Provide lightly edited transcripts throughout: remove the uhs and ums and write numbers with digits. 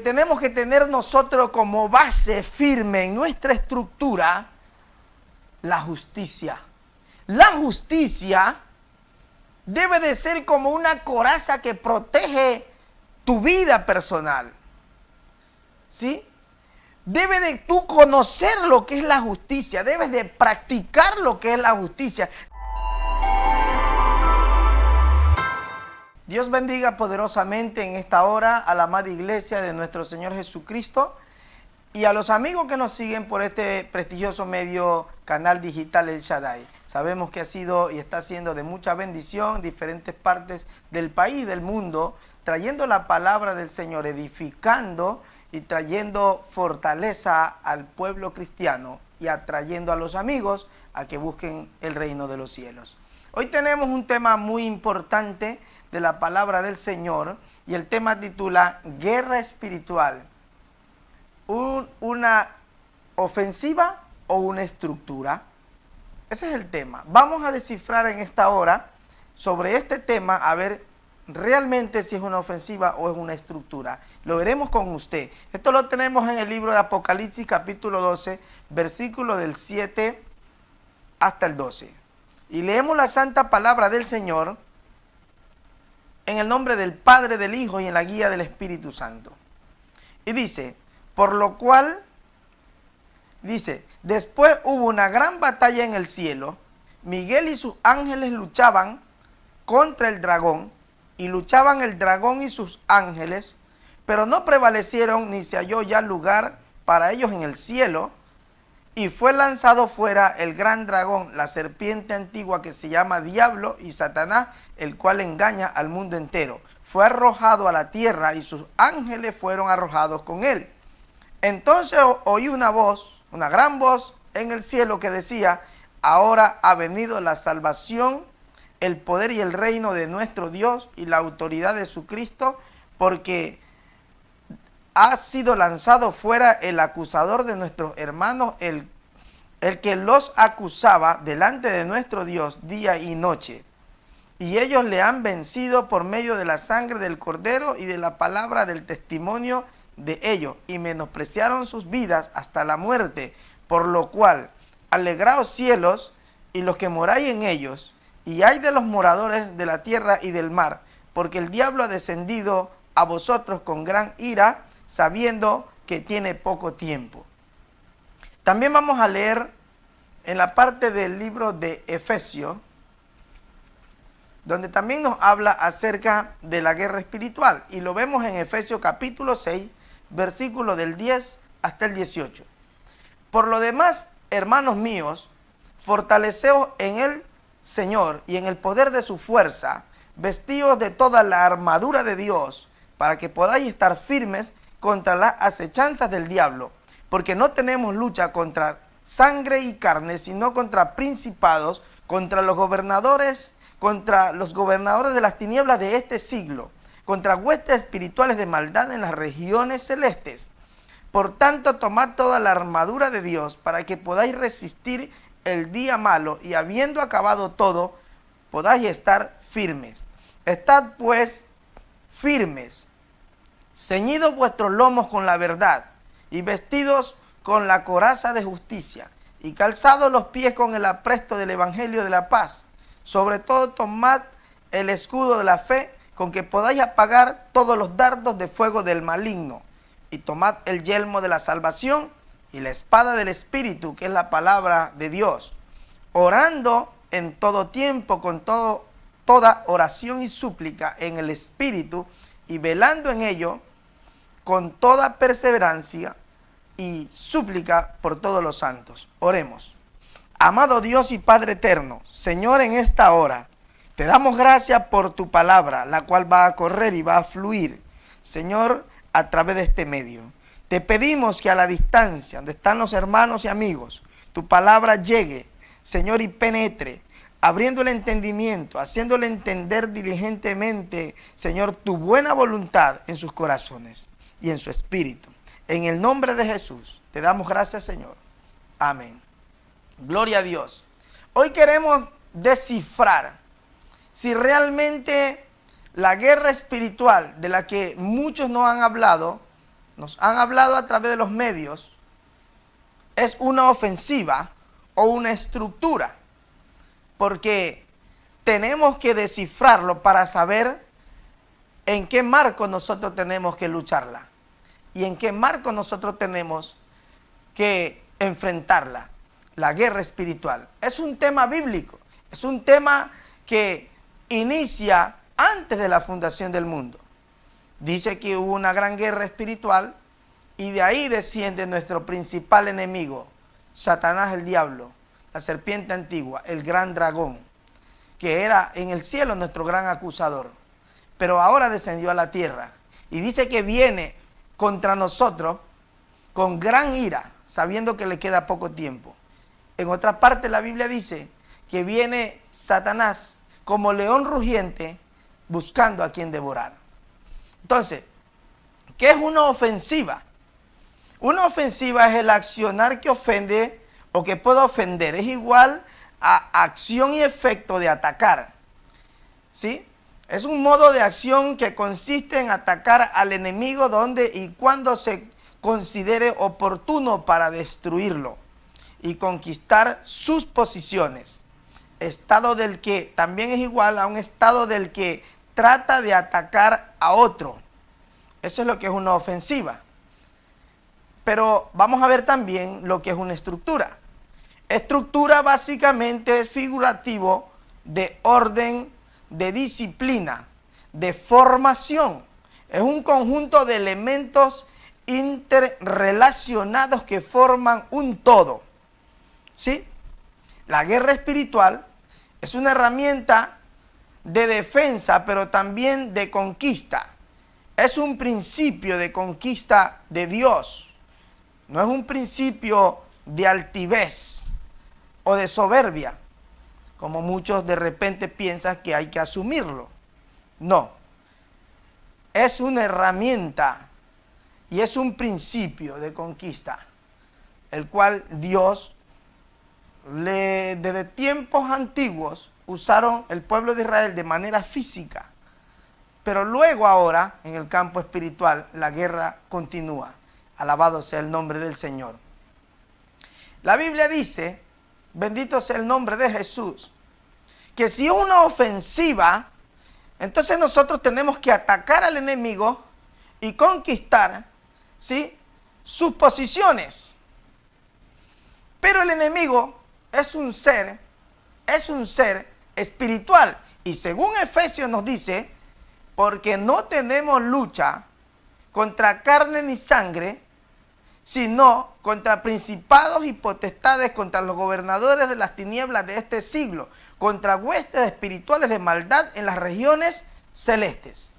Tenemos que tener nosotros como base firme en nuestra estructura la justicia. La justicia debe de ser como una coraza que protege tu vida personal. ¿Sí? Debe de tú conocer lo que es la justicia, debes de practicar lo que es la justicia. Dios bendiga poderosamente en esta hora a la amada iglesia de nuestro Señor Jesucristo y a los amigos que nos siguen por este prestigioso medio canal digital El Shaddai. Sabemos que ha sido y está siendo de mucha bendición en diferentes partes del país, del mundo, trayendo la palabra del Señor, edificando y trayendo fortaleza al pueblo cristiano y atrayendo a los amigos a que busquen el reino de los cielos. Hoy tenemos un tema muy importante de la palabra del Señor y el tema titula Guerra Espiritual. ¿Una ofensiva o una estructura? Ese es el tema. Vamos a descifrar en esta hora sobre este tema a ver realmente si es una ofensiva o es una estructura. Lo veremos con usted. Esto lo tenemos en el libro de Apocalipsis capítulo 12, versículo del 7 hasta el 12. Y leemos la santa palabra del Señor en el nombre del Padre, del Hijo y en la guía del Espíritu Santo. Y dice, por lo cual, después hubo una gran batalla en el cielo. Miguel y sus ángeles luchaban contra el dragón, y luchaban el dragón y sus ángeles, pero no prevalecieron ni se halló ya lugar para ellos en el cielo. Y fue lanzado fuera el gran dragón, la serpiente antigua que se llama Diablo y Satanás, el cual engaña al mundo entero. Fue arrojado a la tierra y sus ángeles fueron arrojados con él. Entonces oí una voz, una gran voz en el cielo que decía, ahora ha venido la salvación, el poder y el reino de nuestro Dios y la autoridad de su Cristo, porque ha sido lanzado fuera el acusador de nuestros hermanos, el que los acusaba delante de nuestro Dios día y noche. Y ellos le han vencido por medio de la sangre del Cordero y de la palabra del testimonio de ellos, y menospreciaron sus vidas hasta la muerte. Por lo cual, alegraos cielos y los que moráis en ellos, y ay de los moradores de la tierra y del mar, porque el diablo ha descendido a vosotros con gran ira, sabiendo que tiene poco tiempo. También vamos a leer en la parte del libro de Efesios, donde también nos habla acerca de la guerra espiritual. Y lo vemos en Efesios capítulo 6, versículo del 10 hasta el 18. Por lo demás, hermanos míos, fortaleceos en el Señor y en el poder de su fuerza, vestidos de toda la armadura de Dios, para que podáis estar firmes contra las acechanzas del diablo, porque no tenemos lucha contra sangre y carne, sino contra principados, contra los gobernadores de las tinieblas de este siglo, contra huestes espirituales de maldad en las regiones celestes. Por tanto, tomad toda la armadura de Dios para que podáis resistir el día malo y habiendo acabado todo, podáis estar firmes. Estad pues firmes, ceñidos vuestros lomos con la verdad y vestidos con la coraza de justicia y calzados los pies con el apresto del evangelio de la paz. Sobre todo tomad el escudo de la fe con que podáis apagar todos los dardos de fuego del maligno, y tomad el yelmo de la salvación y la espada del Espíritu, que es la palabra de Dios, orando en todo tiempo con toda oración y súplica en el Espíritu, y velando en ello con toda perseverancia y súplica por todos los santos. Oremos. Amado Dios y Padre eterno, Señor, en esta hora te damos gracias por tu palabra, la cual va a correr y va a fluir, Señor, a través de este medio. Te pedimos que a la distancia, donde están los hermanos y amigos, tu palabra llegue, Señor, y penetre, abriendo el entendimiento, haciéndole entender diligentemente, Señor, tu buena voluntad en sus corazones y en su espíritu. En el nombre de Jesús, te damos gracias, Señor. Amén. Gloria a Dios. Hoy queremos descifrar si realmente la guerra espiritual de la que muchos nos han hablado nos han hablado a través de los medios es una ofensiva o una estructura, porque tenemos que descifrarlo para saber en qué marco nosotros tenemos que lucharla y en qué marco nosotros tenemos que enfrentarla. La guerra espiritual es un tema bíblico, es un tema que inicia antes de la fundación del mundo. Dice que hubo una gran guerra espiritual y de ahí desciende nuestro principal enemigo, Satanás el diablo, la serpiente antigua, el gran dragón, que era en el cielo nuestro gran acusador, pero ahora descendió a la tierra y dice que viene contra nosotros con gran ira, sabiendo que le queda poco tiempo. En otra parte la Biblia dice que viene Satanás como león rugiente buscando a quien devorar. Entonces, ¿qué es una ofensiva? Una ofensiva es el accionar que ofende o que puede ofender. Es igual a acción y efecto de atacar. ¿Sí? Es un modo de acción que consiste en atacar al enemigo donde y cuando se considere oportuno para destruirlo y conquistar sus posiciones. Estado del que también es igual a un estado del que trata de atacar a otro. Eso es lo que es una ofensiva. Pero vamos a ver también lo que es una estructura. Estructura básicamente es figurativo de orden, de disciplina, de formación. Es un conjunto de elementos interrelacionados que forman un todo. ¿Sí? La guerra espiritual es una herramienta de defensa, pero también de conquista. Es un principio de conquista de Dios. No es un principio de altivez o de soberbia, como muchos de repente piensan que hay que asumirlo. No. Es una herramienta y es un principio de conquista, el cual Dios desde tiempos antiguos usaron el pueblo de Israel de manera física, pero luego ahora en el campo espiritual la guerra continúa. Alabado sea el nombre del Señor. La Biblia dice, bendito sea el nombre de Jesús, que si es una ofensiva, entonces nosotros tenemos que atacar al enemigo y conquistar, ¿sí?, sus posiciones. Pero el enemigo es un ser espiritual. Y según Efesios nos dice, porque no tenemos lucha contra carne ni sangre, sino contra principados y potestades, contra los gobernadores de las tinieblas de este siglo, contra huestes espirituales de maldad en las regiones celestes.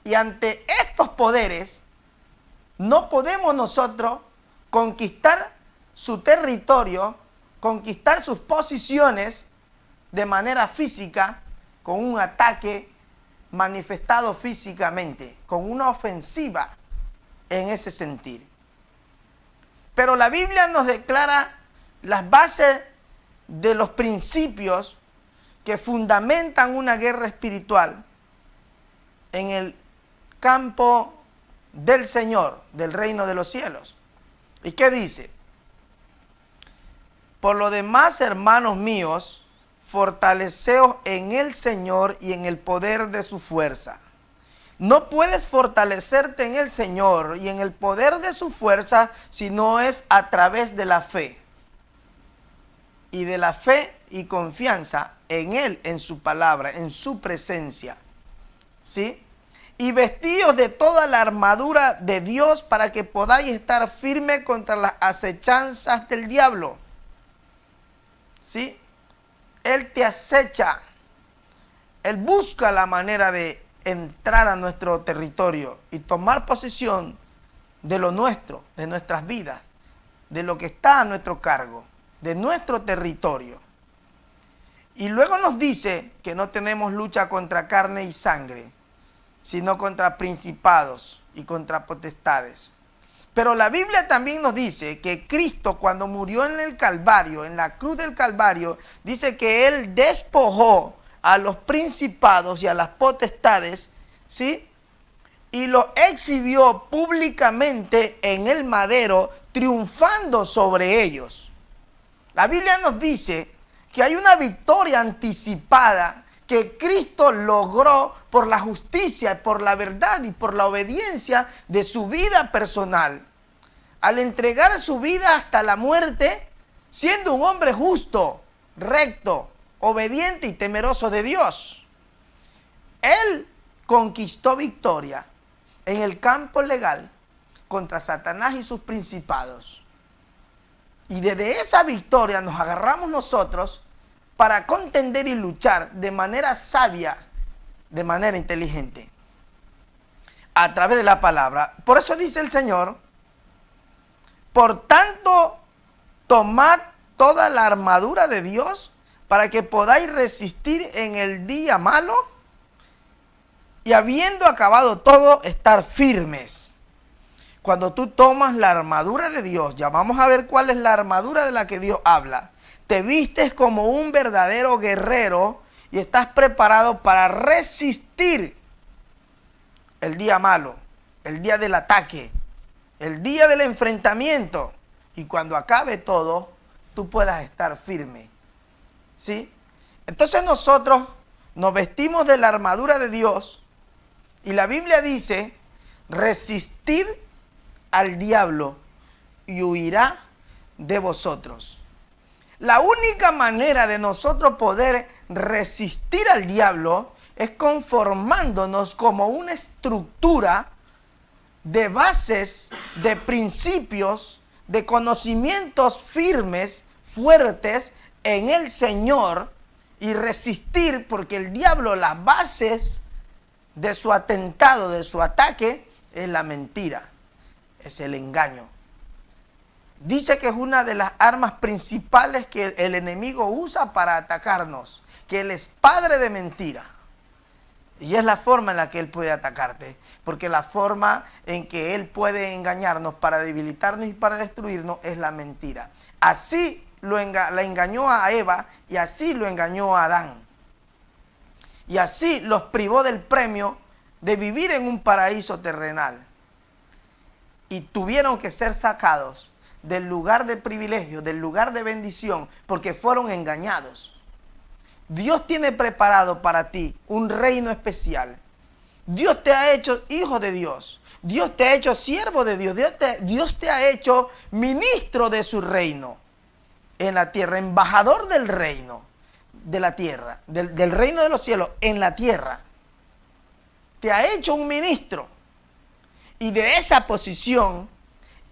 Y ante estos poderes, no podemos nosotros conquistar su territorio, conquistar sus posiciones de manera física, con un ataque manifestado físicamente, con una ofensiva en ese sentir. Pero la Biblia nos declara las bases de los principios que fundamentan una guerra espiritual en el campo del Señor, del reino de los cielos. ¿Y qué dice? Por lo demás, hermanos míos, fortaleceos en el Señor y en el poder de su fuerza. No puedes fortalecerte en el Señor y en el poder de su fuerza si no es a través de la fe. Y de la fe y confianza en Él, en su palabra, en su presencia. ¿Sí? Y vestíos de toda la armadura de Dios para que podáis estar firmes contra las acechanzas del diablo. ¿Sí? Él te acecha. Él busca la manera de entrar a nuestro territorio y tomar posesión de lo nuestro, de nuestras vidas, de lo que está a nuestro cargo, de nuestro territorio. Y luego nos dice que no tenemos lucha contra carne y sangre, sino contra principados y contra potestades. Pero la Biblia también nos dice que Cristo, cuando murió en el Calvario, en la cruz del Calvario, dice que Él despojó a los principados y a las potestades, ¿sí?, y lo exhibió públicamente en el madero, triunfando sobre ellos. La Biblia nos dice que hay una victoria anticipada que Cristo logró por la justicia, por la verdad y por la obediencia de su vida personal. Al entregar su vida hasta la muerte, siendo un hombre justo, recto, obediente y temeroso de Dios, Él conquistó victoria en el campo legal contra Satanás y sus principados. Y desde esa victoria nos agarramos nosotros para contender y luchar de manera sabia, de manera inteligente, a través de la palabra. Por eso dice el Señor: por tanto, tomad toda la armadura de Dios para que podáis resistir en el día malo y habiendo acabado todo, estar firmes. Cuando tú tomas la armadura de Dios, ya vamos a ver cuál es la armadura de la que Dios habla. Te vistes como un verdadero guerrero y estás preparado para resistir el día malo, el día del ataque, el día del enfrentamiento. Y cuando acabe todo, tú puedas estar firme. ¿Sí? Entonces nosotros nos vestimos de la armadura de Dios y la Biblia dice: resistid al diablo y huirá de vosotros. La única manera de nosotros poder resistir al diablo es conformándonos como una estructura de bases, de principios, de conocimientos firmes, fuertes en el Señor, y resistir, porque el diablo, las bases de su atentado, de su ataque, es la mentira, es el engaño. Dice que es una de las armas principales que el enemigo usa para atacarnos, que él es padre de mentira. Y es la forma en la que él puede atacarte, porque la forma en que él puede engañarnos para debilitarnos y para destruirnos es la mentira. Así la engañó a Eva y así lo engañó a Adán. Y así los privó del premio de vivir en un paraíso terrenal. Y tuvieron que ser sacados del lugar de privilegio, del lugar de bendición, porque fueron engañados. Dios tiene preparado para ti un reino especial. Dios te ha hecho hijo de Dios. Dios te ha hecho siervo de Dios. Dios te ha hecho ministro de su reino en la tierra, embajador del reino de la tierra, del reino de los cielos en la tierra. Te ha hecho un ministro. Y de esa posición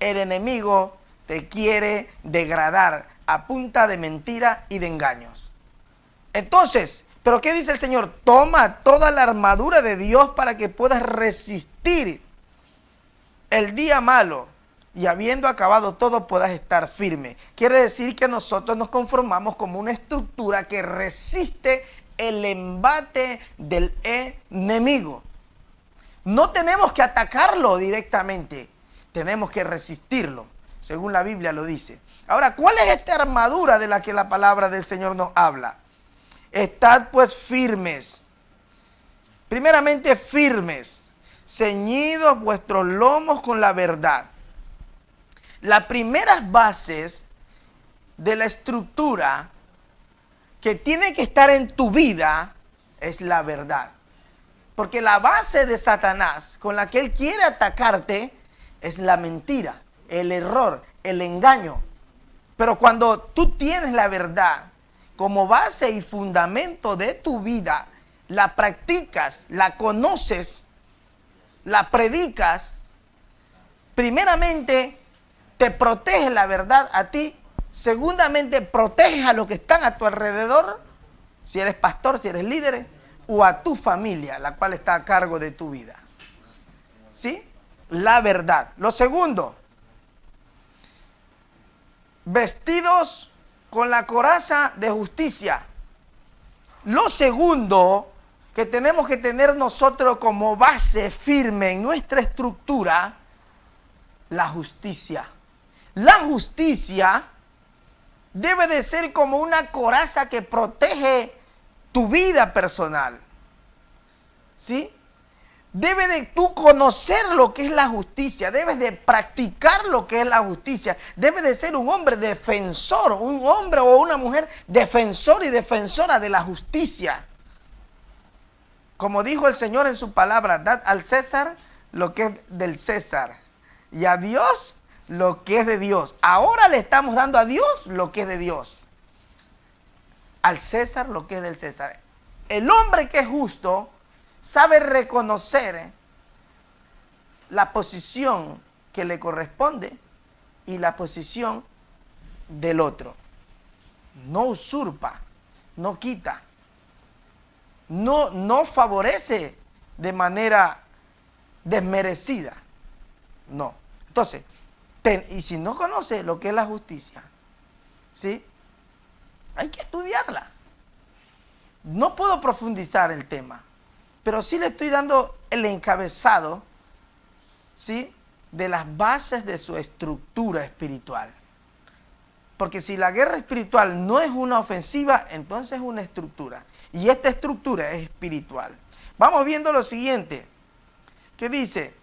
el enemigo te quiere degradar a punta de mentira y de engaños. Entonces, ¿pero qué dice el Señor? Toma toda la armadura de Dios para que puedas resistir el día malo y habiendo acabado todo puedas estar firme. Quiere decir que nosotros nos conformamos como una estructura que resiste el embate del enemigo. No tenemos que atacarlo directamente, tenemos que resistirlo, según la Biblia lo dice. Ahora, ¿cuál es esta armadura de la que la palabra del Señor nos habla? Estad pues firmes, primeramente firmes, ceñidos vuestros lomos con la verdad. Las primeras bases de la estructura que tiene que estar en tu vida es la verdad. Porque la base de Satanás con la que él quiere atacarte es la mentira, el error, el engaño. Pero cuando tú tienes la verdad como base y fundamento de tu vida, la practicas, la conoces, la predicas, primeramente te protege la verdad a ti, segundamente proteges a los que están a tu alrededor, si eres pastor, si eres líder, o a tu familia, la cual está a cargo de tu vida. ¿Sí? La verdad. Lo segundo, vestidos con la coraza de justicia. Lo segundo que tenemos que tener nosotros como base firme en nuestra estructura, la justicia. La justicia debe de ser como una coraza que protege tu vida personal. ¿Sí? Debe de tú conocer lo que es la justicia, debes de practicar lo que es la justicia, debes de ser un hombre defensor, un hombre o una mujer defensor y defensora de la justicia. Como dijo el Señor en su palabra, dad al César lo que es del César y a Dios lo que es de Dios. Ahora le estamos dando a Dios lo que es de Dios. Al César lo que es del César. El hombre que es justo sabe reconocer la posición que le corresponde y la posición del otro. No usurpa, no quita, no favorece de manera desmerecida. No. Entonces, y si no conoce lo que es la justicia, ¿sí? Hay que estudiarla. No puedo profundizar el tema, pero sí le estoy dando el encabezado, ¿sí?, de las bases de su estructura espiritual. Porque si la guerra espiritual no es una ofensiva, entonces es una estructura. Y esta estructura es espiritual. Vamos viendo lo siguiente, que dice: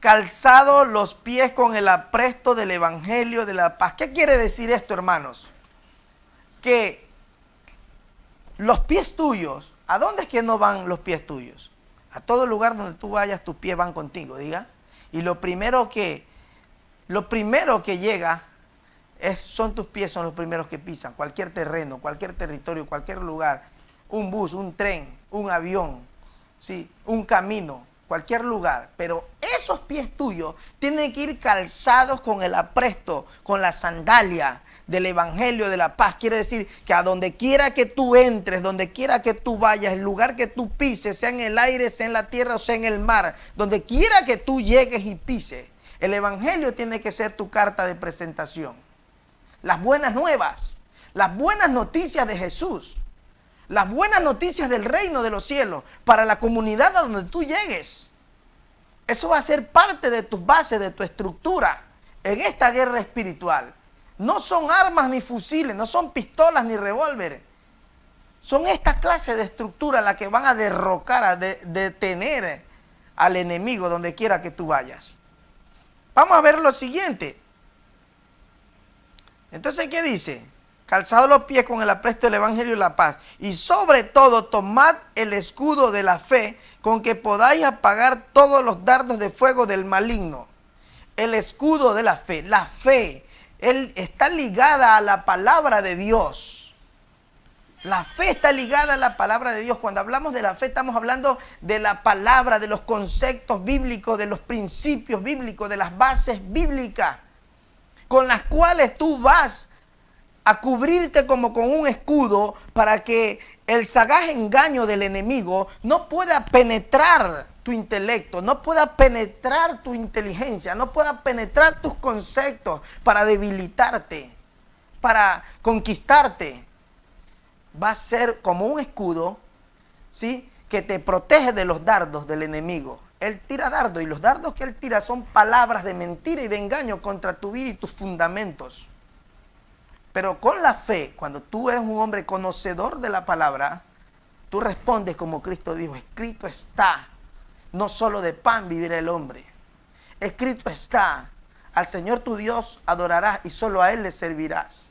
calzado los pies con el apresto del evangelio de la paz. ¿Qué quiere decir esto, hermanos? Que los pies tuyos, ¿a dónde es que no van los pies tuyos? A todo lugar donde tú vayas, tus pies van contigo, diga. Y lo primero que llega son tus pies, son los primeros que pisan. Cualquier terreno, cualquier territorio, cualquier lugar, un bus, un tren, un avión, ¿sí?, un camino, cualquier lugar. Pero esos pies tuyos tienen que ir calzados con el apresto, con la sandalia del evangelio de la paz. Quiere decir que a donde quiera que tú entres, donde quiera que tú vayas, el lugar que tú pises, sea en el aire, sea en la tierra o sea en el mar, donde quiera que tú llegues y pises, el evangelio tiene que ser tu carta de presentación. Las buenas nuevas, las buenas noticias de Jesús, las buenas noticias del reino de los cielos para la comunidad a donde tú llegues. Eso va a ser parte de tus bases, de tu estructura en esta guerra espiritual. No son armas ni fusiles, no son pistolas ni revólveres. Son esta clase de estructura las que van a derrocar, a detener al enemigo donde quiera que tú vayas. Vamos a ver lo siguiente. Entonces, ¿qué dice? Calzados los pies con el apresto del evangelio y la paz. Y sobre todo, tomad el escudo de la fe, con que podáis apagar todos los dardos de fuego del maligno. El escudo de la fe. La fe, él está ligada a la palabra de Dios. La fe está ligada a la palabra de Dios. Cuando hablamos de la fe, estamos hablando de la palabra, de los conceptos bíblicos, de los principios bíblicos, de las bases bíblicas, con las cuales tú vas a cubrirte como con un escudo para que el sagaz engaño del enemigo no pueda penetrar tu intelecto, no pueda penetrar tu inteligencia, no pueda penetrar tus conceptos para debilitarte, para conquistarte. Va a ser como un escudo, ¿sí?, que te protege de los dardos del enemigo. Él tira dardos y los dardos que él tira son palabras de mentira y de engaño contra tu vida y tus fundamentos. Pero con la fe, cuando tú eres un hombre conocedor de la palabra, tú respondes como Cristo dijo: escrito está, no solo de pan vivirá el hombre. Escrito está, al Señor tu Dios adorarás y solo a Él le servirás.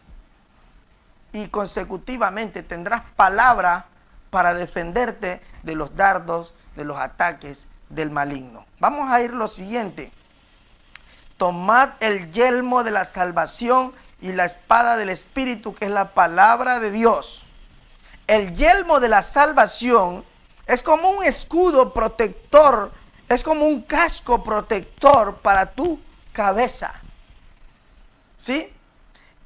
Y consecutivamente tendrás palabra para defenderte de los dardos, de los ataques del maligno. Vamos a ir lo siguiente. Tomad el yelmo de la salvación y la espada del Espíritu, que es la palabra de Dios. El yelmo de la salvación es como un escudo protector, es como un casco protector para tu cabeza. ¿Sí?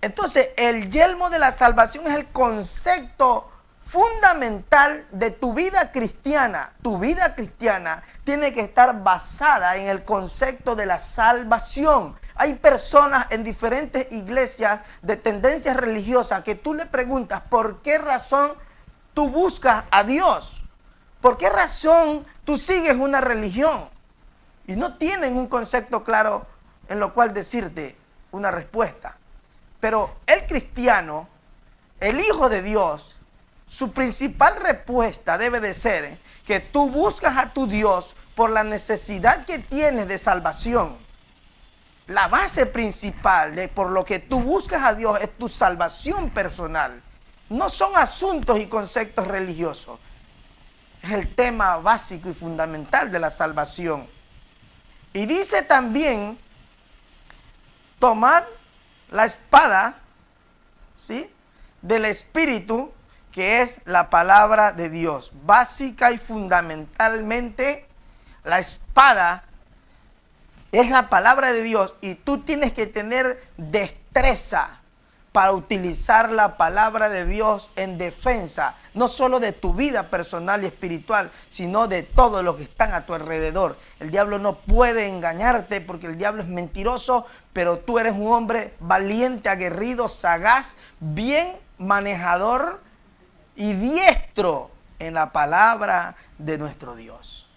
Entonces, el yelmo de la salvación es el concepto fundamental de tu vida cristiana. Tu vida cristiana tiene que estar basada en el concepto de la salvación. Hay personas en diferentes iglesias de tendencias religiosas que tú le preguntas por qué razón tú buscas a Dios, por qué razón tú sigues una religión, y no tienen un concepto claro en lo cual decirte una respuesta. Pero el cristiano, el Hijo de Dios, su principal respuesta debe de ser que tú buscas a tu Dios por la necesidad que tienes de salvación. La base principal de por lo que tú buscas a Dios es tu salvación personal. No son asuntos y conceptos religiosos. Es el tema básico y fundamental de la salvación. Y dice también, tomad la espada, ¿sí?, del Espíritu, que es la palabra de Dios. Básica y fundamentalmente, la espada es la palabra de Dios y tú tienes que tener destreza para utilizar la palabra de Dios en defensa, no solo de tu vida personal y espiritual, sino de todos los que están a tu alrededor. El diablo no puede engañarte porque el diablo es mentiroso, pero tú eres un hombre valiente, aguerrido, sagaz, bien manejador y diestro en la palabra de nuestro Dios.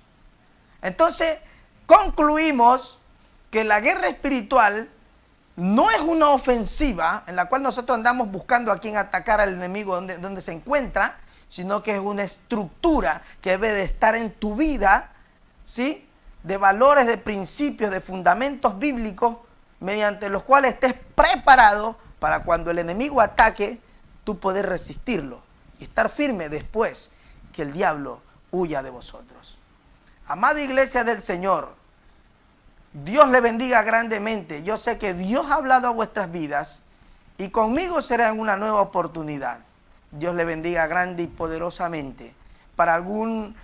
Entonces, concluimos que la guerra espiritual no es una ofensiva en la cual nosotros andamos buscando a quién atacar al enemigo donde se encuentra, sino que es una estructura que debe de estar en tu vida, ¿sí?, de valores, de principios, de fundamentos bíblicos, mediante los cuales estés preparado para cuando el enemigo ataque, tú poder resistirlo y estar firme después que el diablo huya de vosotros. Amada iglesia del Señor, Dios le bendiga grandemente. Yo sé que Dios ha hablado a vuestras vidas y conmigo será en una nueva oportunidad. Dios le bendiga grande y poderosamente. Para algún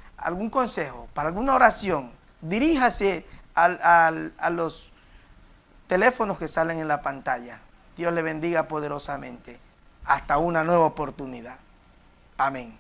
consejo, para alguna oración, diríjase a los teléfonos que salen en la pantalla. Dios le bendiga poderosamente. Hasta una nueva oportunidad. Amén.